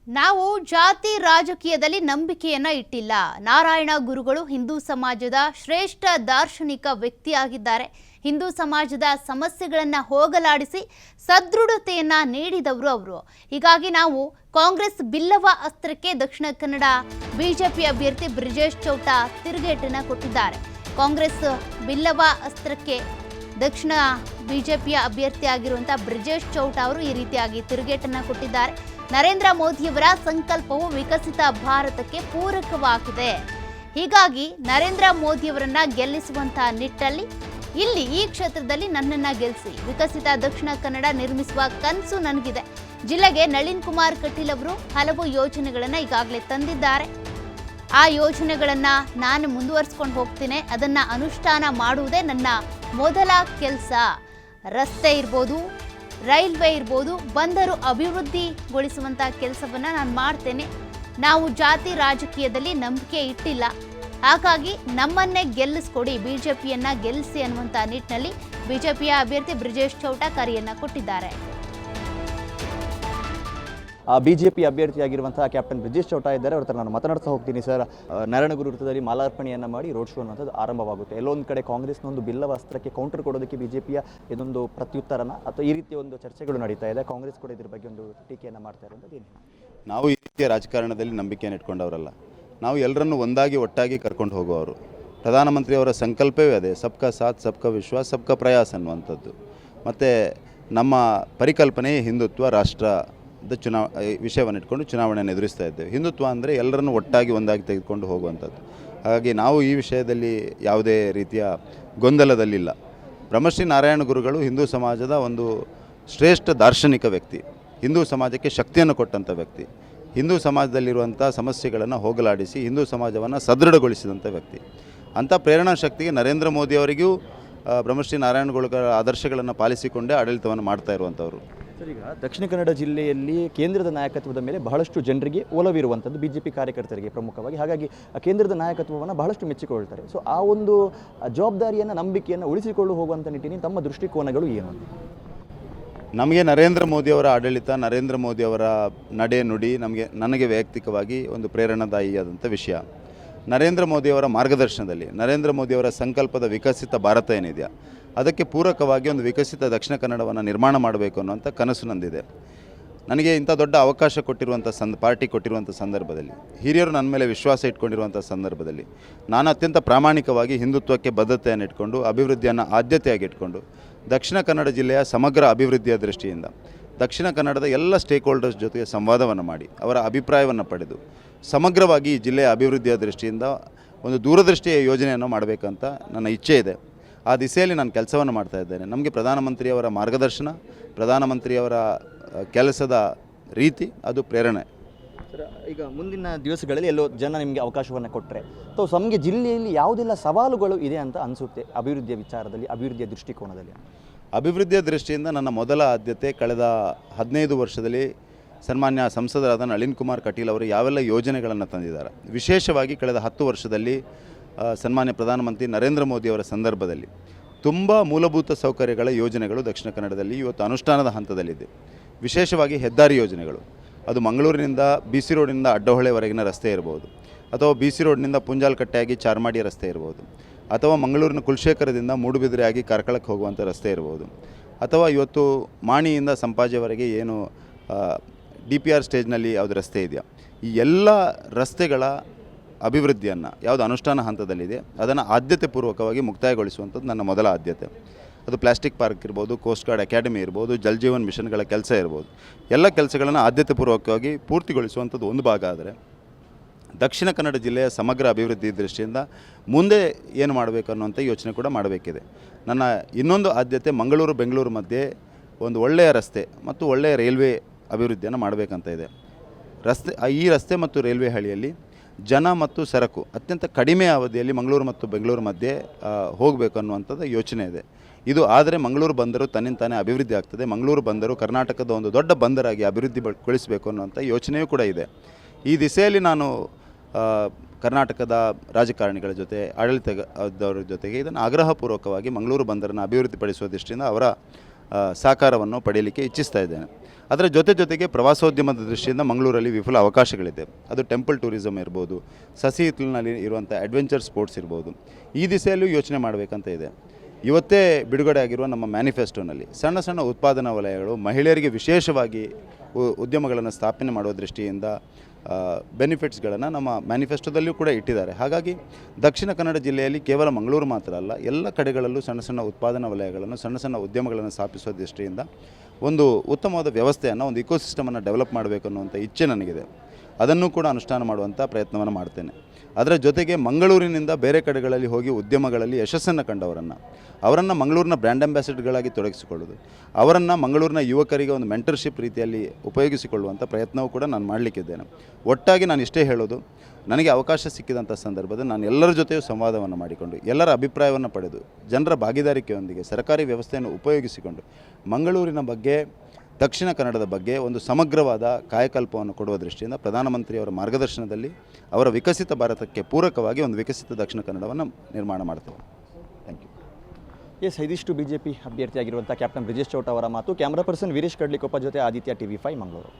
ನಾವು ಜಾತಿ ರಾಜಕೀಯದಲ್ಲಿ ನಂಬಿಕೆಯನ್ನ ಇಟ್ಟಿಲ್ಲ. ನಾರಾಯಣ ಗುರುಗಳು ಹಿಂದೂ ಸಮಾಜದ ಶ್ರೇಷ್ಠ ದಾರ್ಶನಿಕ ವ್ಯಕ್ತಿಯಾಗಿದ್ದಾರೆ. ಹಿಂದೂ ಸಮಾಜದ ಸಮಸ್ಯೆಗಳನ್ನು ಹೋಗಲಾಡಿಸಿ ಸದೃಢತೆಯನ್ನ ನೀಡಿದವರು ಅವರು. ಹೀಗಾಗಿ ನಾವು ಕಾಂಗ್ರೆಸ್ ಬಿಲ್ಲವ ಅಸ್ತ್ರಕ್ಕೆ ದಕ್ಷಿಣ ಕನ್ನಡ ಬಿಜೆಪಿ ಅಭ್ಯರ್ಥಿ ಬ್ರಿಜೇಶ್ ಚೌಟಾ ತಿರುಗೇಟನ್ನ ಕೊಟ್ಟಿದ್ದಾರೆ. ಕಾಂಗ್ರೆಸ್ ಬಿಲ್ಲವ ಅಸ್ತ್ರಕ್ಕೆ ದಕ್ಷಿಣ ಬಿಜೆಪಿಯ ಅಭ್ಯರ್ಥಿ ಆಗಿರುವಂತಹ ಬ್ರಿಜೇಶ್ ಚೌಟಾ ಅವರು ಈ ರೀತಿಯಾಗಿ ತಿರುಗೇಟನ್ನ ಕೊಟ್ಟಿದ್ದಾರೆ. ನರೇಂದ್ರ ಮೋದಿಯವರ ಸಂಕಲ್ಪವು ವಿಕಸಿತ ಭಾರತಕ್ಕೆ ಪೂರಕವಾಗಿದೆ. ಹೀಗಾಗಿ ನರೇಂದ್ರ ಮೋದಿಯವರನ್ನ ಗೆಲ್ಲಿಸುವಂತಹ ನಿಟ್ಟಲ್ಲಿ ಇಲ್ಲಿ ಈ ಕ್ಷೇತ್ರದಲ್ಲಿ ನನ್ನನ್ನ ಗೆಲ್ಲಿಸಿ ವಿಕಸಿತ ದಕ್ಷಿಣ ಕನ್ನಡ ನಿರ್ಮಿಸುವ ಕನಸು ನನಗಿದೆ. ಜಿಲ್ಲೆಗೆ ನಳಿನ್ ಕುಮಾರ್ ಕಟೀಲ್ ಅವರು ಹಲವು ಯೋಜನೆಗಳನ್ನ ಈಗಾಗಲೇ ತಂದಿದ್ದಾರೆ. ಆ ಯೋಜನೆಗಳನ್ನ ನಾನು ಮುಂದುವರಿಸ್ಕೊಂಡು ಹೋಗ್ತೀನಿ. ಅದನ್ನ ಅನುಷ್ಠಾನ ಮಾಡುವುದೇ ನನ್ನ ಮೊದಲ ಕೆಲಸ. ರಸ್ತೆ ಇರ್ಬೋದು, ರೈಲ್ವೆ ಇರ್ಬೋದು, ಬಂದರು ಅಭಿವೃದ್ಧಿಗೊಳಿಸುವಂಥ ಕೆಲಸವನ್ನು ನಾನು ಮಾಡ್ತೇನೆ. ನಾವು ಜಾತಿ ರಾಜಕೀಯದಲ್ಲಿ ನಂಬಿಕೆ ಇಟ್ಟಿಲ್ಲ. ಹಾಗಾಗಿ ನಮ್ಮನ್ನೇ ಗೆಲ್ಲಿಸ್ಕೊಡಿ, ಬಿಜೆಪಿಯನ್ನ ಗೆಲ್ಲಿಸಿ ಅನ್ನುವಂಥ ನಿಟ್ಟಿನಲ್ಲಿ ಬಿಜೆಪಿಯ ಅಭ್ಯರ್ಥಿ ಬ್ರಿಜೇಶ್ ಚೌಟಾ ಕರೆಯನ್ನ ಕೊಟ್ಟಿದ್ದಾರೆ. ಬಿಜೆಪಿ ಅಭ್ಯರ್ಥಿಯಾಗಿರುವಂತಹ ಕ್ಯಾಪ್ಟನ್ ಬ್ರಿಜೇಶ್ ಚೌಟಾ ಇದ್ದಾರೆ. ಅವ್ರ ಹತ್ರ ನಾನು ಮಾತನಾಡ್ತಾ ಹೋಗ್ತೀನಿ. ಸರ್, ನಾರಾಯಣಗುರು ವೃತ್ತದಲ್ಲಿ ಮಾಲಾರ್ಪಣೆಯನ್ನು ಮಾಡಿ ರೋಡ್ ಶೋ ಅನ್ನೋದು ಆರಂಭವಾಗುತ್ತೆ. ಎಲ್ಲೊಂದು ಕಡೆ ಕಾಂಗ್ರೆಸ್ನ ಒಂದು ಬಿಲ್ಲವ ಅಸ್ತ್ರಕ್ಕೆ ಕೌಂಟರ್ ಕೊಡೋದಕ್ಕೆ ಬಿಜೆಪಿಯ ಇದೊಂದು ಪ್ರತ್ಯುತ್ತರನ ಅಥವಾ ಈ ರೀತಿಯ ಒಂದು ಚರ್ಚೆಗಳು ನಡೀತಾ ಇದೆ. ಕಾಂಗ್ರೆಸ್ ಕೂಡ ಇದ್ರ ಬಗ್ಗೆ ಒಂದು ಟೀಕೆಯನ್ನು ಮಾಡ್ತಾ ಇರೋದು ಏನು? ನಾವು ಈ ರೀತಿಯ ರಾಜಕಾರಣದಲ್ಲಿ ನಂಬಿಕೆಯನ್ನು ಇಟ್ಕೊಂಡವರಲ್ಲ. ನಾವು ಎಲ್ಲರನ್ನೂ ಒಟ್ಟಾಗಿ ಕರ್ಕೊಂಡು ಹೋಗುವವರು. ಪ್ರಧಾನಮಂತ್ರಿಯವರ ಸಂಕಲ್ಪವೇ ಅದೇ, ಸಬ್ಕಾ ಸಾಥ್ ಸಬ್ಕಾ ವಿಶ್ವಾಸ್ ಸಬ್ಕಾ ಪ್ರಯಾಸ್ ಅನ್ನುವಂಥದ್ದು. ಮತ್ತು ನಮ್ಮ ಪರಿಕಲ್ಪನೆ ಹಿಂದುತ್ವ, ರಾಷ್ಟ್ರದ ವಿಷಯವನ್ನು ಇಟ್ಕೊಂಡು ಚುನಾವಣೆಯನ್ನು ಎದುರಿಸ್ತಾ ಇದ್ದೇವೆ. ಹಿಂದುತ್ವ ಅಂದರೆ ಎಲ್ಲರನ್ನೂ ಒಟ್ಟಾಗಿ ಒಂದಾಗಿ ತೆಗೆದುಕೊಂಡು ಹೋಗುವಂಥದ್ದು. ಹಾಗಾಗಿ ನಾವು ಈ ವಿಷಯದಲ್ಲಿ ಯಾವುದೇ ರೀತಿಯ ಗೊಂದಲದಲ್ಲಿಲ್ಲ. ಬ್ರಹ್ಮಶ್ರೀ ನಾರಾಯಣ ಗುರುಗಳು ಹಿಂದೂ ಸಮಾಜದ ಒಂದು ಶ್ರೇಷ್ಠ ದಾರ್ಶನಿಕ ವ್ಯಕ್ತಿ, ಹಿಂದೂ ಸಮಾಜಕ್ಕೆ ಶಕ್ತಿಯನ್ನು ಕೊಟ್ಟಂಥ ವ್ಯಕ್ತಿ, ಹಿಂದೂ ಸಮಾಜದಲ್ಲಿರುವಂಥ ಸಮಸ್ಯೆಗಳನ್ನು ಹೋಗಲಾಡಿಸಿ ಹಿಂದೂ ಸಮಾಜವನ್ನು ಸದೃಢಗೊಳಿಸಿದಂಥ ವ್ಯಕ್ತಿ. ಅಂಥ ಪ್ರೇರಣಾ ಶಕ್ತಿಗೆ ನರೇಂದ್ರ ಮೋದಿಯವರಿಗೂ ಬ್ರಹ್ಮಶ್ರೀ ನಾರಾಯಣಗುರುಗಳ ಆದರ್ಶಗಳನ್ನು ಪಾಲಿಸಿಕೊಂಡೇ ಆಡಳಿತವನ್ನು ಮಾಡ್ತಾ ಇರುವಂಥವ್ರು. ಸರ್, ಈಗ ದಕ್ಷಿಣ ಕನ್ನಡ ಜಿಲ್ಲೆಯಲ್ಲಿ ಕೇಂದ್ರದ ನಾಯಕತ್ವದ ಮೇಲೆ ಬಹಳಷ್ಟು ಜನರಿಗೆ ಒಲವಿರುವಂಥದ್ದು ಬಿಜೆಪಿ ಕಾರ್ಯಕರ್ತರಿಗೆ ಪ್ರಮುಖವಾಗಿ. ಹಾಗಾಗಿ ಕೇಂದ್ರದ ನಾಯಕತ್ವವನ್ನು ಬಹಳಷ್ಟು ಮೆಚ್ಚಿಕೊಳ್ತಾರೆ. ಸೊ ಆ ಒಂದು ಜವಾಬ್ದಾರಿಯನ್ನು, ನಂಬಿಕೆಯನ್ನು ಉಳಿಸಿಕೊಂಡು ಹೋಗುವಂಥ ನಿಟ್ಟಿನಲ್ಲಿ ತಮ್ಮ ದೃಷ್ಟಿಕೋನಗಳು ಏನು? ನಮಗೆ ನರೇಂದ್ರ ಮೋದಿಯವರ ಆಡಳಿತ, ನರೇಂದ್ರ ಮೋದಿಯವರ ನಡೆ ನುಡಿ ನನಗೆ ವೈಯಕ್ತಿಕವಾಗಿ ಒಂದು ಪ್ರೇರಣಾದಾಯಿಯಾದಂಥ ವಿಷಯ. ನರೇಂದ್ರ ಮೋದಿಯವರ ಮಾರ್ಗದರ್ಶನದಲ್ಲಿ, ನರೇಂದ್ರ ಮೋದಿಯವರ ಸಂಕಲ್ಪದ ವಿಕಸಿತ ಭಾರತ ಏನಿದೆಯಾ ಅದಕ್ಕೆ ಪೂರಕವಾಗಿ ಒಂದು ವಿಕಸಿತ ದಕ್ಷಿಣ ಕನ್ನಡವನ್ನು ನಿರ್ಮಾಣ ಮಾಡಬೇಕು ಅನ್ನುವಂಥ ಕನಸು ನಂದಿದೆ. ನನಗೆ ಇಂಥ ದೊಡ್ಡ ಅವಕಾಶ ಕೊಟ್ಟಿರುವಂಥ ಪಾರ್ಟಿ ಕೊಟ್ಟಿರುವಂಥ ಸಂದರ್ಭದಲ್ಲಿ, ಹಿರಿಯರು ನನ್ನ ಮೇಲೆ ವಿಶ್ವಾಸ ಇಟ್ಕೊಂಡಿರುವಂಥ ಸಂದರ್ಭದಲ್ಲಿ ನಾನು ಅತ್ಯಂತ ಪ್ರಾಮಾಣಿಕವಾಗಿ ಹಿಂದುತ್ವಕ್ಕೆ ಬದ್ಧತೆಯನ್ನು ಇಟ್ಕೊಂಡು, ಅಭಿವೃದ್ಧಿಯನ್ನು ಆದ್ಯತೆಯಾಗಿ ಇಟ್ಕೊಂಡು, ದಕ್ಷಿಣ ಕನ್ನಡ ಜಿಲ್ಲೆಯ ಸಮಗ್ರ ಅಭಿವೃದ್ಧಿಯ ದೃಷ್ಟಿಯಿಂದ ದಕ್ಷಿಣ ಕನ್ನಡದ ಎಲ್ಲ ಸ್ಟೇಕ್ ಹೋಲ್ಡರ್ಸ್ ಜೊತೆಗೆ ಸಂವಾದವನ್ನು ಮಾಡಿ ಅವರ ಅಭಿಪ್ರಾಯವನ್ನು ಪಡೆದು ಸಮಗ್ರವಾಗಿ ಈ ಜಿಲ್ಲೆಯ ಅಭಿವೃದ್ಧಿಯ ದೃಷ್ಟಿಯಿಂದ ಒಂದು ದೂರದೃಷ್ಟಿಯ ಯೋಜನೆಯನ್ನು ಮಾಡಬೇಕಂತ ನನ್ನ ಇಚ್ಛೆ ಇದೆ. ಆ ದಿಸೆಯಲ್ಲಿ ನಾನು ಕೆಲಸವನ್ನು ಮಾಡ್ತಾ ಇದ್ದೇನೆ. ನಮಗೆ ಪ್ರಧಾನಮಂತ್ರಿಯವರ ಮಾರ್ಗದರ್ಶನ, ಪ್ರಧಾನಮಂತ್ರಿಯವರ ಕೆಲಸದ ರೀತಿ ಅದು ಪ್ರೇರಣೆ. ಸರ್, ಈಗ ಮುಂದಿನ ದಿವಸಗಳಲ್ಲಿ ಎಲ್ಲೋ ಜನ ನಿಮಗೆ ಅವಕಾಶವನ್ನು ಕೊಟ್ಟರೆ ನಮಗೆ ಜಿಲ್ಲೆಯಲ್ಲಿ ಯಾವುದೆಲ್ಲ ಸವಾಲುಗಳು ಇದೆ ಅಂತ ಅನಿಸುತ್ತೆ ಅಭಿವೃದ್ಧಿಯ ವಿಚಾರದಲ್ಲಿ, ಅಭಿವೃದ್ಧಿಯ ದೃಷ್ಟಿಕೋನದಲ್ಲಿ? ಅಭಿವೃದ್ಧಿಯ ದೃಷ್ಟಿಯಿಂದ ನನ್ನ ಮೊದಲ ಆದ್ಯತೆ ಕಳೆದ 15 ವರ್ಷದಲ್ಲಿ ಸನ್ಮಾನ್ಯ ಸಂಸದರಾದ ನಳಿನ್ ಕುಮಾರ್ ಕಟೀಲ್ ಅವರು ಯಾವೆಲ್ಲ ಯೋಜನೆಗಳನ್ನು ತಂದಿದ್ದಾರೆ, ವಿಶೇಷವಾಗಿ ಕಳೆದ 10 ವರ್ಷದಲ್ಲಿ ಸನ್ಮಾನ್ಯ ಪ್ರಧಾನಮಂತ್ರಿ ನರೇಂದ್ರ ಮೋದಿಯವರ ಸಂದರ್ಭದಲ್ಲಿ ತುಂಬ ಮೂಲಭೂತ ಸೌಕರ್ಯಗಳ ಯೋಜನೆಗಳು ದಕ್ಷಿಣ ಕನ್ನಡದಲ್ಲಿ ಇವತ್ತು ಅನುಷ್ಠಾನದ ಹಂತದಲ್ಲಿದೆ. ವಿಶೇಷವಾಗಿ ಹೆದ್ದಾರಿ ಯೋಜನೆಗಳು, ಅದು ಮಂಗಳೂರಿನಿಂದ BC ರೋಡಿನಿಂದ ಅಡ್ಡಹೊಳೆವರೆಗಿನ ರಸ್ತೆ ಇರ್ಬೋದು, ಅಥವಾ BC ರೋಡ್ನಿಂದ ಪುಂಜಾಲ್ಕಟ್ಟೆಯಾಗಿ ಚಾರ್ಮಾಡಿ ರಸ್ತೆ ಇರ್ಬೋದು, ಅಥವಾ ಮಂಗಳೂರಿನ ಕುಲಶೇಖರದಿಂದ ಮೂಡುಬಿದಿರೆಯಾಗಿ ಕಾರ್ಕಳಕ್ಕೆ ಹೋಗುವಂಥ ರಸ್ತೆ ಇರ್ಬೋದು, ಅಥವಾ ಇವತ್ತು ಮಾಣಿಯಿಂದ ಸಂಪಾಜೆವರೆಗೆ ಏನು DPR ಸ್ಟೇಜ್ನಲ್ಲಿ ಯಾವುದು ರಸ್ತೆ ಇದೆಯಾ, ಈ ಎಲ್ಲ ರಸ್ತೆಗಳ ಅಭಿವೃದ್ಧಿಯನ್ನು ಯಾವುದು ಅನುಷ್ಠಾನ ಹಂತದಲ್ಲಿದೆ ಅದನ್ನು ಆದ್ಯತೆ ಪೂರ್ವಕವಾಗಿ ಮುಕ್ತಾಯಗೊಳಿಸುವಂಥದ್ದು ನನ್ನ ಮೊದಲ ಆದ್ಯತೆ. ಅದು ಪ್ಲಾಸ್ಟಿಕ್ ಪಾರ್ಕ್ ಇರ್ಬೋದು, ಕೋಸ್ಟ್ ಗಾರ್ಡ್ ಅಕಾಡೆಮಿ ಇರ್ಬೋದು, ಜಲ್ ಜೀವನ್ ಮಿಷನ್ಗಳ ಕೆಲಸ ಇರ್ಬೋದು, ಎಲ್ಲ ಕೆಲಸಗಳನ್ನು ಆದ್ಯತೆ ಪೂರ್ವಕವಾಗಿ ಪೂರ್ತಿಗೊಳಿಸುವಂಥದ್ದು ಒಂದು ಭಾಗ. ಆದರೆ ದಕ್ಷಿಣ ಕನ್ನಡ ಜಿಲ್ಲೆಯ ಸಮಗ್ರ ಅಭಿವೃದ್ಧಿ ದೃಷ್ಟಿಯಿಂದ ಮುಂದೆ ಏನು ಮಾಡಬೇಕು ಅನ್ನುವಂಥ ಯೋಚನೆ ಕೂಡ ಮಾಡಬೇಕಿದೆ. ನನ್ನ ಇನ್ನೊಂದು ಆದ್ಯತೆ ಮಂಗಳೂರು ಬೆಂಗಳೂರು ಮಧ್ಯೆ ಒಂದು ಒಳ್ಳೆಯ ರಸ್ತೆ ಮತ್ತು ಒಳ್ಳೆಯ ರೈಲ್ವೆ ಅಭಿವೃದ್ಧಿಯನ್ನು ಮಾಡಬೇಕಂತ ಇದೆ. ಈ ರಸ್ತೆ ಮತ್ತು ರೈಲ್ವೆ ಹಳಿಯಲ್ಲಿ ಜನ ಮತ್ತು ಸರಕು ಅತ್ಯಂತ ಕಡಿಮೆ ಅವಧಿಯಲ್ಲಿ ಮಂಗಳೂರು ಮತ್ತು ಬೆಂಗಳೂರು ಮಧ್ಯೆ ಹೋಗಬೇಕು ಅನ್ನುವಂಥದ್ದು ಯೋಚನೆ ಇದೆ. ಇದು ಆದರೆ ಮಂಗಳೂರು ಬಂದರು ತನ್ನಿಂತಾನೇ ಅಭಿವೃದ್ಧಿ ಆಗ್ತದೆ. ಮಂಗಳೂರು ಬಂದರು ಕರ್ನಾಟಕದ ಒಂದು ದೊಡ್ಡ ಬಂದರಾಗಿ ಅಭಿವೃದ್ಧಿಗೊಳಿಸಬೇಕು ಅನ್ನುವಂಥ ಯೋಚನೆಯೂ ಕೂಡ ಇದೆ. ಈ ದಿಸೆಯಲ್ಲಿ ನಾನು ಕರ್ನಾಟಕದ ರಾಜಕಾರಣಿಗಳ ಜೊತೆ, ಆಡಳಿತದವರ ಜೊತೆಗೆ ಇದನ್ನು ಆಗ್ರಹಪೂರ್ವಕವಾಗಿ ಮಂಗಳೂರು ಬಂದರನ್ನು ಅಭಿವೃದ್ಧಿಪಡಿಸುವ ದೃಷ್ಟಿಯಿಂದ ಅವರ ಸಹಕಾರವನ್ನು ಪಡೆಯಲಿಕ್ಕೆ ಇಚ್ಛಿಸ್ತಾ ಇದ್ದೇನೆ. ಅದರ ಜೊತೆಗೆ ಪ್ರವಾಸೋದ್ಯಮದ ದೃಷ್ಟಿಯಿಂದ ಮಂಗಳೂರಲ್ಲಿ ವಿಪುಲ ಅವಕಾಶಗಳಿದೆ. ಅದು ಟೆಂಪಲ್ ಟೂರಿಸಮ್ ಇರ್ಬೋದು, ಸಸಿ ಹಿತ್ತಲಿನಲ್ಲಿ ಇರುವಂಥ ಅಡ್ವೆಂಚರ್ ಸ್ಪೋರ್ಟ್ಸ್ ಇರ್ಬೋದು. ಈ ದಿಸೆಯಲ್ಲೂ ಯೋಚನೆ ಮಾಡಬೇಕಂತ ಇದೆ. ಇವತ್ತೇ ಬಿಡುಗಡೆ ಆಗಿರುವ ನಮ್ಮ ಮ್ಯಾನಿಫೆಸ್ಟೋನಲ್ಲಿ ಸಣ್ಣ ಉತ್ಪಾದನಾ ವಲಯಗಳು, ಮಹಿಳೆಯರಿಗೆ ವಿಶೇಷವಾಗಿ ಉದ್ಯಮಗಳನ್ನು ಸ್ಥಾಪನೆ ಮಾಡುವ ದೃಷ್ಟಿಯಿಂದ ಬೆನಿಫಿಟ್ಸ್ಗಳನ್ನು ನಮ್ಮ ಮ್ಯಾನಿಫೆಸ್ಟೋದಲ್ಲಿಯೂ ಕೂಡ ಇಟ್ಟಿದ್ದಾರೆ. ಹಾಗಾಗಿ ದಕ್ಷಿಣ ಕನ್ನಡ ಜಿಲ್ಲೆಯಲ್ಲಿ ಕೇವಲ ಮಂಗಳೂರು ಮಾತ್ರ ಅಲ್ಲ, ಎಲ್ಲ ಕಡೆಗಳಲ್ಲೂ ಸಣ್ಣ ಉತ್ಪಾದನಾ ವಲಯಗಳನ್ನು, ಸಣ್ಣ ಉದ್ಯಮಗಳನ್ನು ಸ್ಥಾಪಿಸುವ ದೃಷ್ಟಿಯಿಂದ ಒಂದು ಉತ್ತಮವಾದ ವ್ಯವಸ್ಥೆಯನ್ನು, ಒಂದು ಇಕೋಸಿಸ್ಟಮನ್ನು ಡೆವಲಪ್ ಮಾಡಬೇಕು ಅನ್ನುವಂಥ ಇಚ್ಛೆ ನನಗಿದೆ. ಅದನ್ನು ಕೂಡ ಅನುಷ್ಠಾನ ಮಾಡುವಂಥ ಪ್ರಯತ್ನವನ್ನು ಮಾಡ್ತೇನೆ. ಅದರ ಜೊತೆಗೆ ಮಂಗಳೂರಿನಿಂದ ಬೇರೆ ಕಡೆಗಳಲ್ಲಿ ಹೋಗಿ ಉದ್ಯಮಗಳಲ್ಲಿ ಯಶಸ್ಸನ್ನು ಕಂಡವರನ್ನು, ಅವರನ್ನು ಮಂಗಳೂರಿನ ಬ್ರ್ಯಾಂಡ್ ಅಂಬಾಸಿಡರ್ಗಳಾಗಿ ತೊಡಗಿಸಿಕೊಳ್ಳೋದು, ಅವರನ್ನು ಮಂಗಳೂರಿನ ಯುವಕರಿಗೆ ಒಂದು ಮೆಂಟರ್ಶಿಪ್ ರೀತಿಯಲ್ಲಿ ಉಪಯೋಗಿಸಿಕೊಳ್ಳುವಂಥ ಪ್ರಯತ್ನವೂ ಕೂಡ ನಾನು ಮಾಡಲಿಕ್ಕಿದ್ದೇನೆ. ಒಟ್ಟಾಗಿ ನಾನು ಇಷ್ಟೇ ಹೇಳೋದು, ನನಗೆ ಅವಕಾಶ ಸಿಕ್ಕಿದಂಥ ಸಂದರ್ಭದಲ್ಲಿ ನಾನು ಎಲ್ಲರ ಜೊತೆಯೂ ಸಂವಾದವನ್ನು ಮಾಡಿಕೊಂಡು, ಎಲ್ಲರ ಅಭಿಪ್ರಾಯವನ್ನು ಪಡೆದು, ಜನರ ಭಾಗಿದಾರಿಕೆಯೊಂದಿಗೆ ಸರ್ಕಾರಿ ವ್ಯವಸ್ಥೆಯನ್ನು ಉಪಯೋಗಿಸಿಕೊಂಡು ಮಂಗಳೂರಿನ ಬಗ್ಗೆ, ದಕ್ಷಿಣ ಕನ್ನಡದ ಬಗ್ಗೆ ಒಂದು ಸಮಗ್ರವಾದ ಕಾಯಕಲ್ಪವನ್ನು ಕೊಡುವ ದೃಷ್ಟಿಯಿಂದ ಪ್ರಧಾನಮಂತ್ರಿಯವರ ಮಾರ್ಗದರ್ಶನದಲ್ಲಿ ಅವರ ವಿಕಸಿತ ಭಾರತಕ್ಕೆ ಪೂರಕವಾಗಿ ಒಂದು ವಿಕಸಿತ ದಕ್ಷಿಣ ಕನ್ನಡವನ್ನು ನಿರ್ಮಾಣ ಮಾಡ್ತೇವೆ. Thank you. ಎಸ್, ಇದಿಷ್ಟು BJP ಅಭ್ಯರ್ಥಿಯಾಗಿರುವಂಥ ಕ್ಯಾಪ್ಟನ್ ಬ್ರಿಜೇಶ್ ಚೌಟ ಅವರ ಮಾತು. ಕ್ಯಾಮ್ರಾ ಪರ್ಸನ್ ವೀರೇಶ್ ಕಡ್ಲಿಕೊಪ್ಪ ಜೊತೆ ಆದಿತ್ಯ TV5 ಮಂಗಳೂರು.